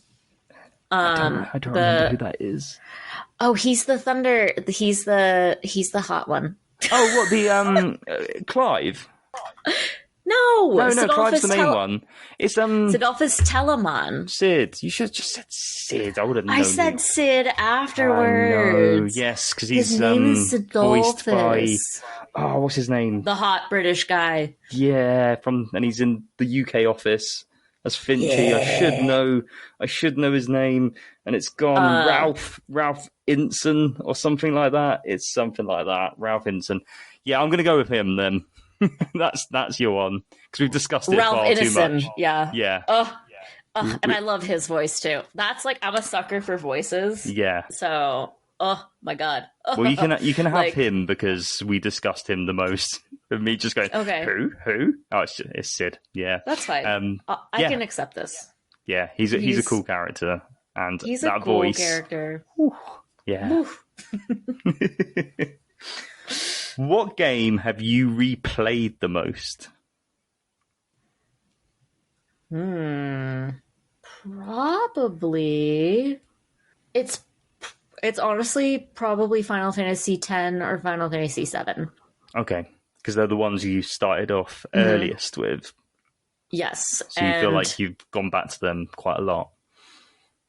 I don't remember who that is. Oh, he's the thunder. He's the hot one. Oh, what, the Clive? No, No, Clive's the main one. It's Sidolphus Telemon. Sid. You should have just said Sid. I would have known. I said Sid afterwards. No, yes, because His he's name is voiced by Sidolphus. What's his name? The hot British guy. Yeah, and he's in the UK office as Finchy. Yeah. I should know his name, and it's gone. Ralph Inson or something like that. It's something like that. Ralph Inson. Yeah, I'm gonna go with him then. that's your one because we've discussed it Ralph far Innocent, too much. Yeah. And I love his voice too. That's like, I'm a sucker for voices. Yeah. So, oh my god. Well, you can have him because we discussed him the most. With me just going, okay, who? Oh, it's Sid. Yeah, that's fine. I can accept this. Yeah, he's a cool character, and he's that a cool voice character. Whew, yeah. What game have you replayed the most? Probably. It's honestly probably Final Fantasy X or Final Fantasy VII. Okay, because they're the ones you started off earliest with. Yes. So you feel like you've gone back to them quite a lot.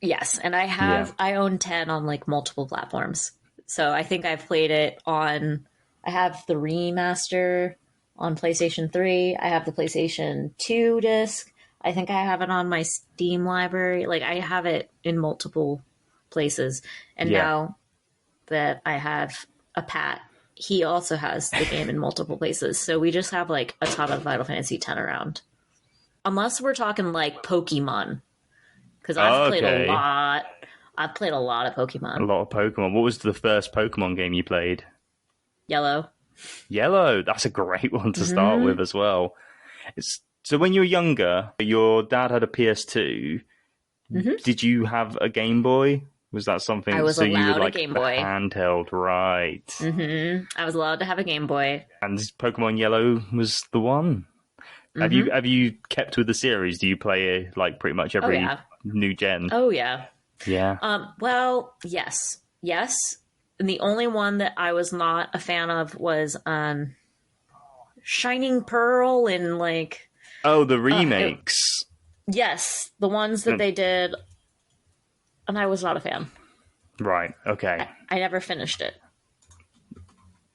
Yes, and I own 10 on like multiple platforms. So I think I've played it on... I have the remaster on PlayStation 3. I have the PlayStation 2 disc. I think I have it on my Steam library. Like, I have it in multiple places. And now that I have a Pat, he also has the game in multiple places. So we just have like a ton of Final Fantasy X around. Unless we're talking like Pokemon. Because I've played a lot. I've played a lot of Pokemon. A lot of Pokemon. What was the first Pokemon game you played? Yellow. That's a great one to start with as well. So when you were younger, your dad had a PS2. Did you have a Game Boy? Was that something? I was allowed a Game Boy. Handheld, right. I was allowed to have a Game Boy. And Pokemon Yellow was the one. Have you kept with the series? Do you play like pretty much every new gen? Oh yeah. Yeah. Well, yes. And the only one that I was not a fan of was Shining Pearl and like... Oh, the remakes. Yes, the ones that they did. And I was not a fan. Right, okay. I never finished it.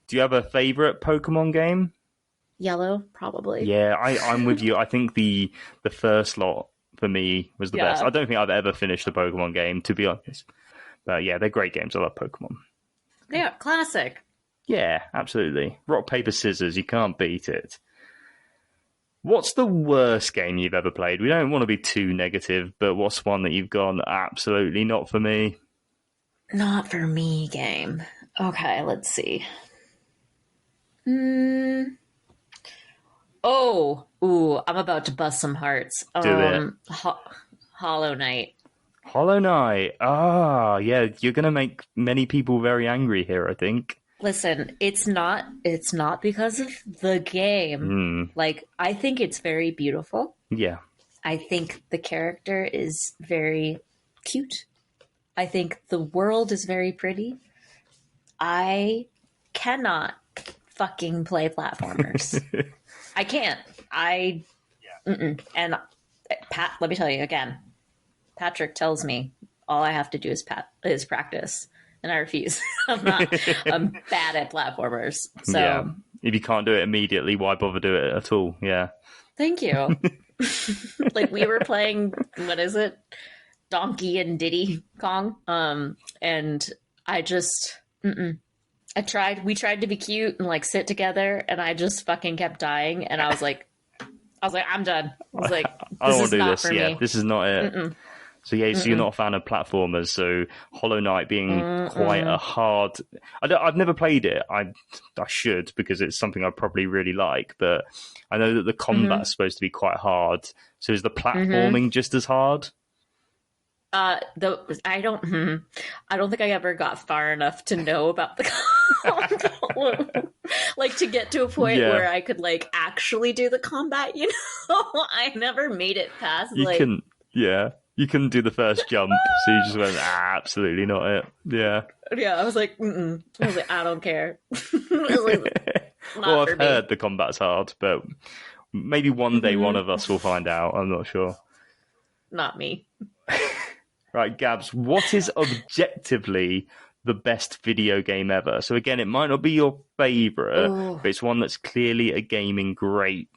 Do you have a favorite Pokemon game? Yellow, probably. Yeah, I'm with you. I think the first lot for me was the best. I don't think I've ever finished a Pokemon game, to be honest. But yeah, they're great games. I love Pokemon. Yeah, classic. Yeah, absolutely. Rock, paper, scissors. You can't beat it. What's the worst game you've ever played? We don't want to be too negative, but what's one that you've gone, absolutely not for me? Not for me game. Okay, let's see. I'm about to bust some hearts. Do it. Hollow Knight. Hollow Knight. Yeah, you're going to make many people very angry here, I think. Listen, it's not because of the game. Like, I think it's very beautiful. Yeah. I think the character is very cute. I think the world is very pretty. I cannot fucking play platformers. I can't. And Pat, let me tell you again. Patrick tells me all I have to do is practice, and I refuse. I'm bad at platformers. So yeah. If you can't do it immediately, why bother do it at all? Yeah. Thank you. Like, we were playing, what is it? Donkey and Diddy Kong. And I just, we tried to be cute and like sit together, and I just fucking kept dying. And I was like, I'm done. I was like, this is not for me. This is not it. So yeah, so you're not a fan of platformers. So Hollow Knight being quite a hard... I've never played it. I should, because it's something I probably really like. But I know that the combat is supposed to be quite hard. So is the platforming just as hard? I don't think I ever got far enough to know about the combat. Like, to get to a point where I could like actually do the combat. You know, I never made it past. You You couldn't do the first jump, so you just went, absolutely not it. Yeah. Yeah, I was like, mm-mm. I was like, I don't care. I was like, Well, not I've for me. heard the combat's hard, but maybe one day one Mhm. of us will find out. I'm not sure. Not me. Right, Gabs, what is objectively the best video game ever? So again, it might not be your favourite, Oh, but it's one that's clearly a gaming great.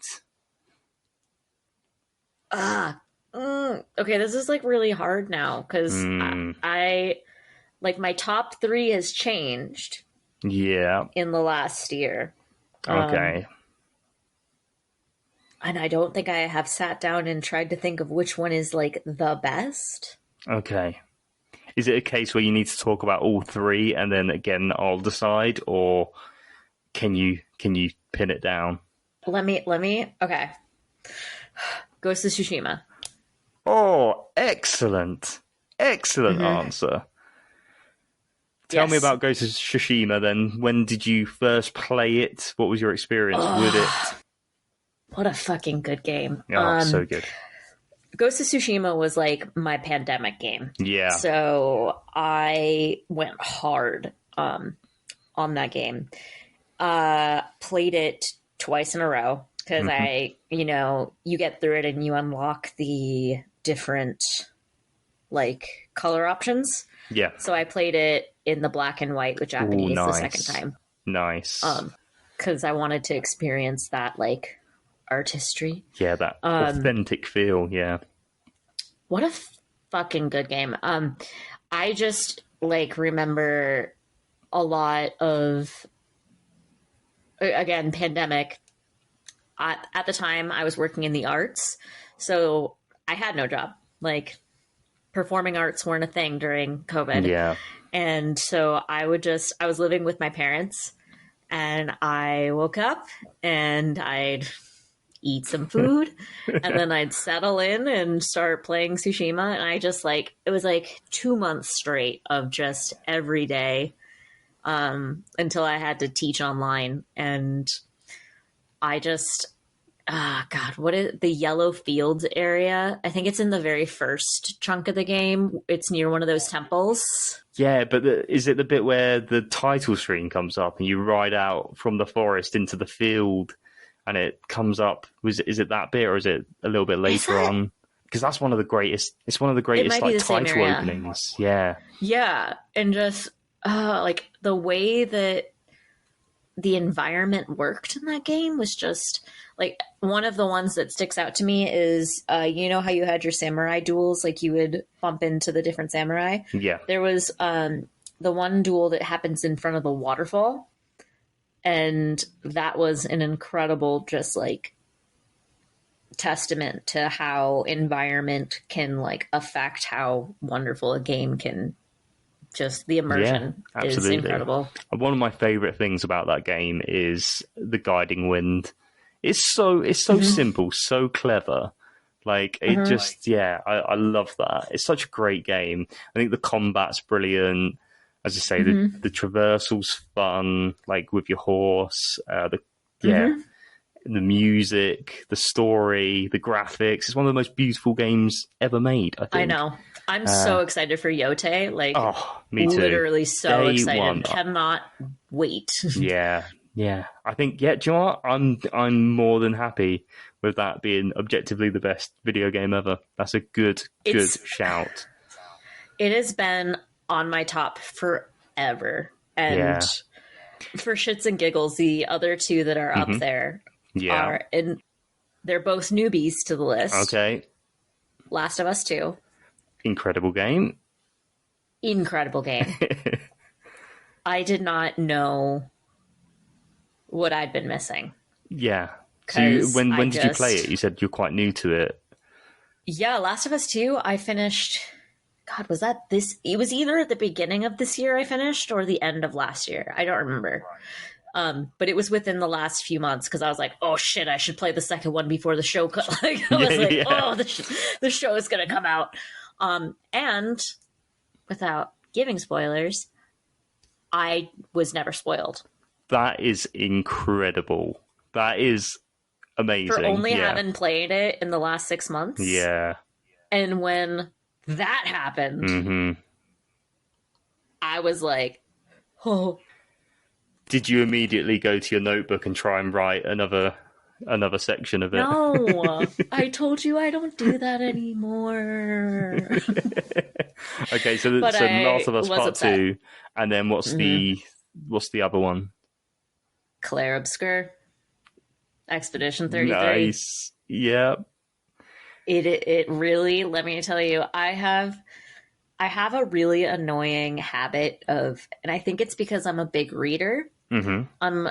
okay, this is like really hard now because I like my top three has changed Yeah. in the last year. Okay. And I don't think I have sat down and tried to think of which one is like the best. Okay. Is it a case where you need to talk about all three and then again I'll decide, or can you pin it down? Let me okay. Ghost of Tsushima. Oh, excellent. Excellent answer. Tell me Yes. about Ghost of Tsushima then. When did you first play it? What was your experience with it? What a fucking good game. Oh, so good. Ghost of Tsushima was like my pandemic game. Yeah. So I went hard on that game. Played it twice in a row because you get through it and you unlock the different like color options. Yeah. So I played it in the black and white with Japanese Ooh, nice. the second time. Nice. Because I wanted to experience that like artistry. Yeah, that authentic feel, yeah. What a fucking good game. I just like remember a lot of, again, pandemic. At the time I was working in the arts, so I had no job. Like performing arts weren't a thing during COVID. Yeah. And so I was living with my parents, and I woke up and I'd eat some food and then I'd settle in and start playing Tsushima. And I just like, it was like 2 months straight of just every day until I had to teach online. And I just, God, what is the Yellow Fields area? I think it's in the very first chunk of the game. It's near one of those temples. Yeah, but is it the bit where the title screen comes up and you ride out from the forest into the field and it comes up? Is it that bit, or is it a little bit later on? Because that's one of the greatest. It's one of the greatest like title openings. Yeah, yeah, and just like the way that the environment worked in that game was just like one of the ones that sticks out to me is you know how you had your samurai duels, like you would bump into the different samurai. Yeah, there was the one duel that happens in front of the waterfall, and that was an incredible just like testament to how environment can like affect how wonderful a game can. Just the immersion is incredible. One of my favorite things about that game is the guiding wind. It's so simple, so clever. Like it just, I love that. It's such a great game. I think the combat's brilliant. As I say, the traversal's fun, like with your horse. The music, the story, the graphics. It's one of the most beautiful games ever made, I think. I know. I'm so excited for Yote. Like, me too. Literally so Day excited. one. Cannot wait. Yeah. I think, do you know what? I'm more than happy with that being objectively the best video game ever. That's a good shout. It has been on my top forever. And for shits and giggles, the other two that are up there are, and they're both newbies to the list. Okay. Last of Us 2. Incredible game. I did not know what I'd been missing. Yeah. So when did you play it? You said you're quite new to it. Yeah, Last of Us 2, I finished... God, was that this... It was either at the beginning of this year I finished or the end of last year. I don't remember. But it was within the last few months because I was like, oh shit, I should play the second one before the show... the show is going to come out. And without giving spoilers, I was never spoiled. That is incredible. That is amazing. For only having played it in the last 6 months. Yeah. And when that happened, Mm-hmm. I was like, oh. Did you immediately go to your notebook and try and write another section of it? No, I told you I don't do that anymore. Okay, so But Last I of Us was Part upset. 2, and then Mm-hmm. what's the other one? Claire Obscur, Expedition 33. Nice. Yeah. It really, let me tell you, I have a really annoying habit of, and I think it's because I'm a big reader. Mm-hmm.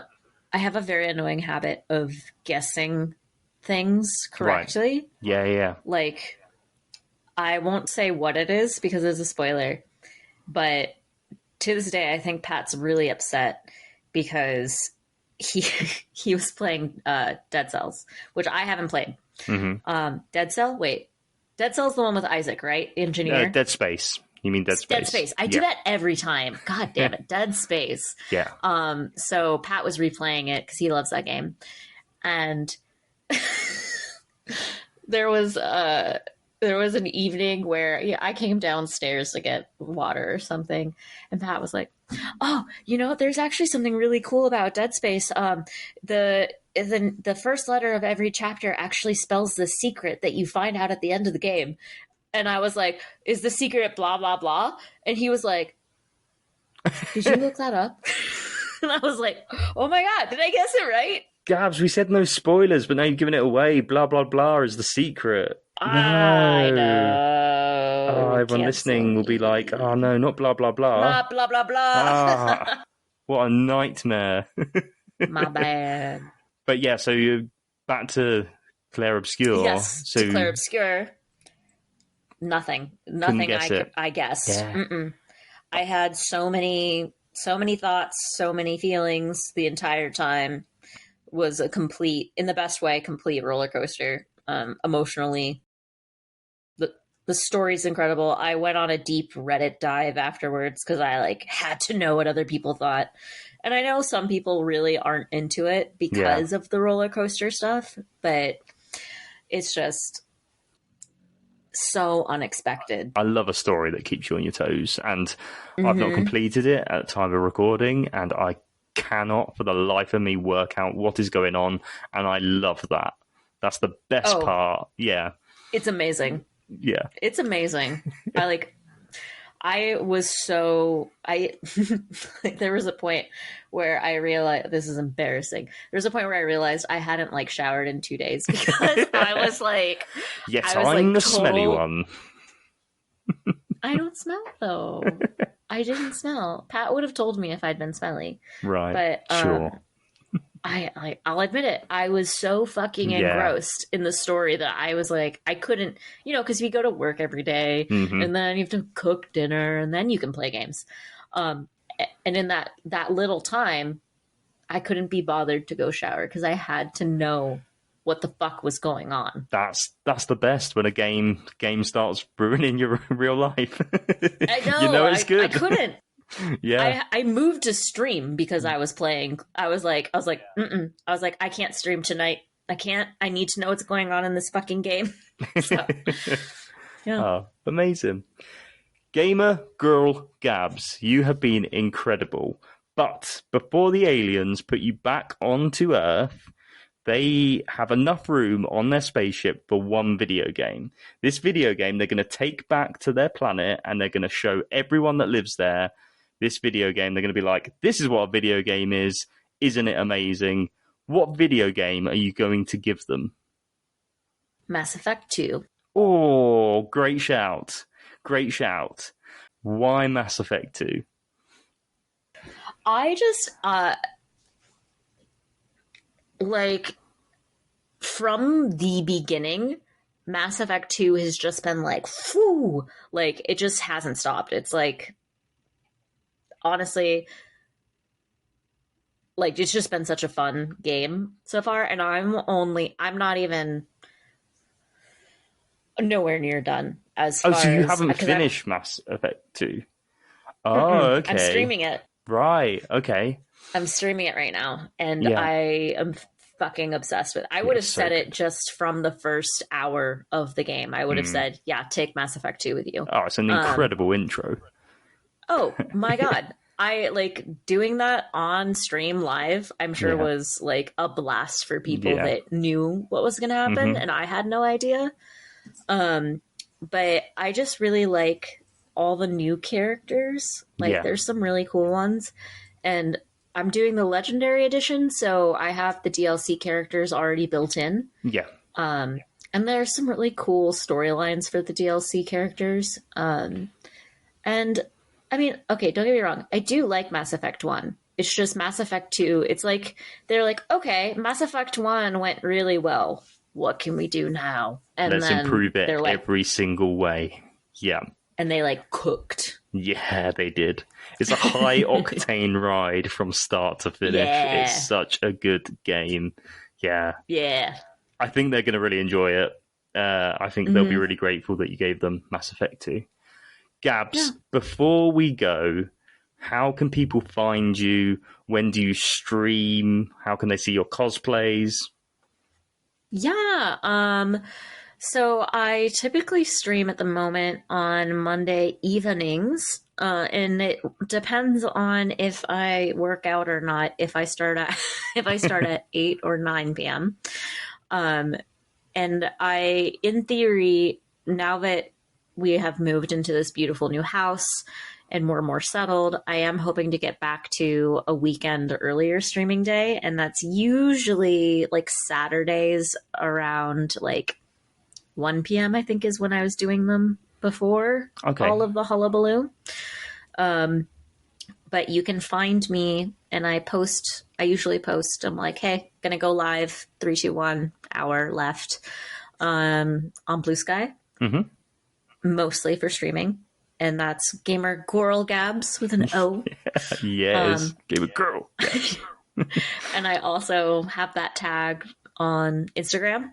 I have a very annoying habit of guessing things Right. correctly. Yeah, yeah. Like, I won't say what it is because it's a spoiler, but to this day, I think Pat's really upset because he he was playing Dead Cells, which I haven't played. Mm-hmm. Dead Cell, wait, Dead Cell's the one with Isaac, right? Engineer. Dead Space. You mean Dead Dead Space? Space. I do Yeah. that every time. God damn it, Dead Space. Yeah. So Pat was replaying it because he loves that game, and there was an evening where I came downstairs to get water or something, and Pat was like, "Oh, there's actually something really cool about Dead Space. The first letter of every chapter actually spells the secret that you find out at the end of the game." And I was like, "Is the secret blah blah blah?" And he was like, "Did you look that up?" And I was like, "Oh my god, did I guess it right?" Gabs, we said no spoilers, but now you've given it away. Blah blah blah is the secret. I No. Oh, know. everyone Cancel listening will be like, "Oh me. no, not blah blah blah." Blah blah blah Ah, blah. what a nightmare. My bad. But yeah, so you're back to Claire Obscure. Yes, to So Claire Obscure, nothing. couldn't Nothing guess it. I guessed. Yeah. Mm-mm. I had so many thoughts, so many feelings the entire time. Was a complete, in the best way, complete roller coaster. Emotionally, the story's incredible. I went on a deep Reddit dive afterwards because I had to know what other people thought. And I know some people really aren't into it Yeah. because of the roller coaster stuff, but it's just so unexpected. I love a story that keeps you on your toes. And I've not Mm-hmm. completed it at the time of recording, and I cannot for the life of me work out what is going on. And I love that. That's the best Oh, part. Yeah. it's amazing. Yeah. It's amazing. I was so there was a point where I realized, this is embarrassing. There was a point where I realized I hadn't showered in 2 days because Yes, I was I'm the total. smelly one. I don't smell though. I didn't smell. Pat would have told me if I'd been smelly, Right. but Sure. I'll admit it. I was so fucking Yeah. engrossed in the story that I was like, I couldn't, because we go to work every day, Mm-hmm. and then you have to cook dinner, and then you can play games. And in that little time, I couldn't be bothered to go shower because I had to know what the fuck was going on. That's the best when a game starts ruining your real life. I know. You know it's good. I couldn't. Yeah. I moved to stream because I was playing. I was like, mm-mm. I was like, I can't stream tonight. I can't. I need to know what's going on in this fucking game. So, yeah. Oh, amazing. Gamer Gorl Gabs, you have been incredible. But before the aliens put you back onto Earth, they have enough room on their spaceship for one video game. This video game they're going to take back to their planet, and they're going to show everyone that lives there this video game. They're going to be like, this is what a video game is. Isn't it amazing? What video game are you going to give them? Mass Effect 2. Oh, great shout. Great shout. Why Mass Effect 2? I just, from the beginning, Mass Effect 2 has just been whew, it just hasn't stopped. It's honestly, it's just been such a fun game so far, and I'm not even nowhere near done as far Oh, so you as, haven't finished Mass Effect 2? Oh, okay. I'm streaming it. Right, okay. I'm streaming it right now, and Yeah. I am fucking obsessed with. I would have so said good. it just from the first hour of the game. I would have said, yeah, take Mass Effect 2 with you. Oh, it's an incredible intro. Oh my God. I like doing that on stream live, I'm sure was like a blast for people that knew what was going to happen and I had no idea. But I just really like all the new characters. Like there's some really cool ones. And I'm doing the Legendary Edition, so I have the DLC characters already built in. Yeah. And there's some really cool storylines for the DLC characters. And I mean, okay, don't get me wrong. I do like Mass Effect 1. It's just Mass Effect 2. It's like, they're like, okay, Mass Effect 1 went really well. What can we do now? And let's then improve it like, every single way. Yeah. And they like cooked. Yeah, they did. It's a high octane ride from start to finish. Yeah. It's such a good game. Yeah. Yeah. I think they're going to really enjoy it. I think they'll be really grateful that you gave them Mass Effect 2. Gabs, before we go, how can people find you? When do you stream? How can they see your cosplays? Yeah. So I typically stream at the moment on Monday evenings. And it depends on if I work out or not, if I start at 8 or 9 p.m. And I, in theory, now that we have moved into this beautiful new house and we're more settled, I am hoping to get back to a weekend earlier streaming day. And that's usually like Saturdays around like 1 p.m., I think is when I was doing them before all of the hullabaloo. But you can find me and I usually post, I'm like, hey, gonna go live, 3, 2, 1, hour left, on Blue Sky. Mostly for streaming, and that's Gamer Gorl Gabs with an O. Yes, Gamer Gorl Gabs. And I also have that tag on Instagram,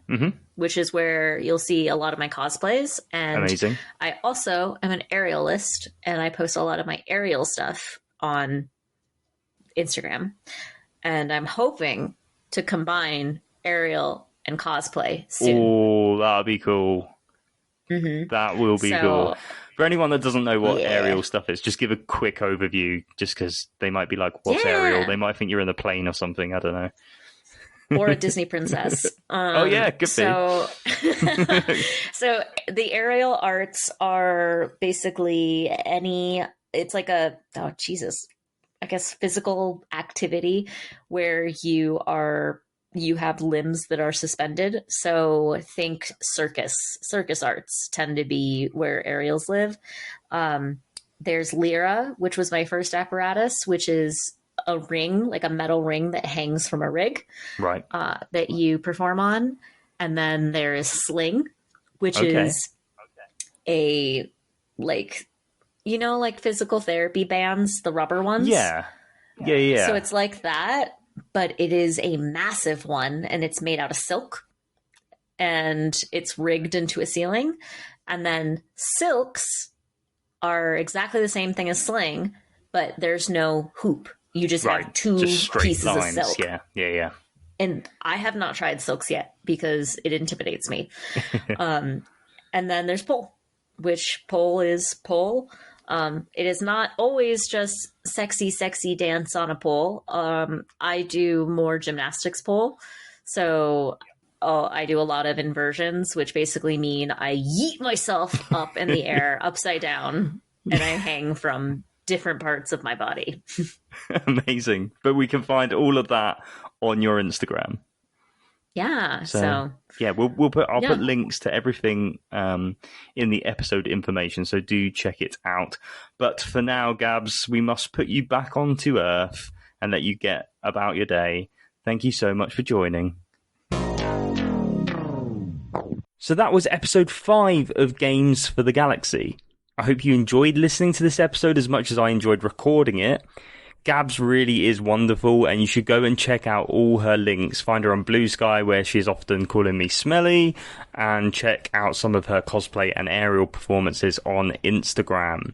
which is where you'll see a lot of my cosplays. And amazing. I also am an aerialist, and I post a lot of my aerial stuff on Instagram. And I'm hoping to combine aerial and cosplay soon. Oh, that'd be cool. That will be cool. For anyone that doesn't know what aerial stuff is, just give a quick overview, just because they might be like, what's aerial? They might think you're in the plane or something. I don't know. Or a Disney princess. Oh, yeah, could be. So the aerial arts are basically it's like I guess physical activity where you have limbs that are suspended. So think circus arts tend to be where aerials live. There's Lyra, which was my first apparatus, which is a ring, like a metal ring that hangs from a rig, right? That you perform on. And then there is Sling, which is a like physical therapy bands, the rubber ones. Yeah. So it's like that, but it is a massive one, and it's made out of silk, and it's rigged into a ceiling. And then silks are exactly the same thing as Sling, but there's no hoop. You just have two pieces lines of silk. Yeah. And I have not tried silks yet because it intimidates me. And then there's pole, which pole is pole. It is not always just sexy dance on a pole. I do more gymnastics pole. So I do a lot of inversions, which basically mean I yeet myself up in the air, upside down, and I hang from different parts of my body. Amazing. But we can find all of that on your Instagram. Yeah. So yeah, I'll put links to everything in the episode information, so do check it out. But for now, Gabs, we must put you back onto Earth and let you get about your day. Thank you so much for joining. So that was episode 5 of Games for the Galaxy. I hope you enjoyed listening to this episode as much as I enjoyed recording it. Gabs really is wonderful, and you should go and check out all her links. Find her on Blue Sky, where she's often calling me smelly, and check out some of her cosplay and aerial performances on Instagram.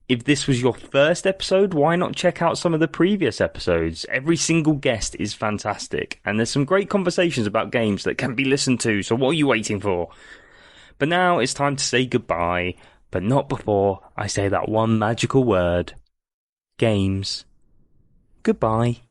If this was your first episode, why not check out some of the previous episodes? Every single guest is fantastic, and there's some great conversations about games that can be listened to, so what are you waiting for? But now it's time to say goodbye, but not before I say that one magical word. Games. Goodbye.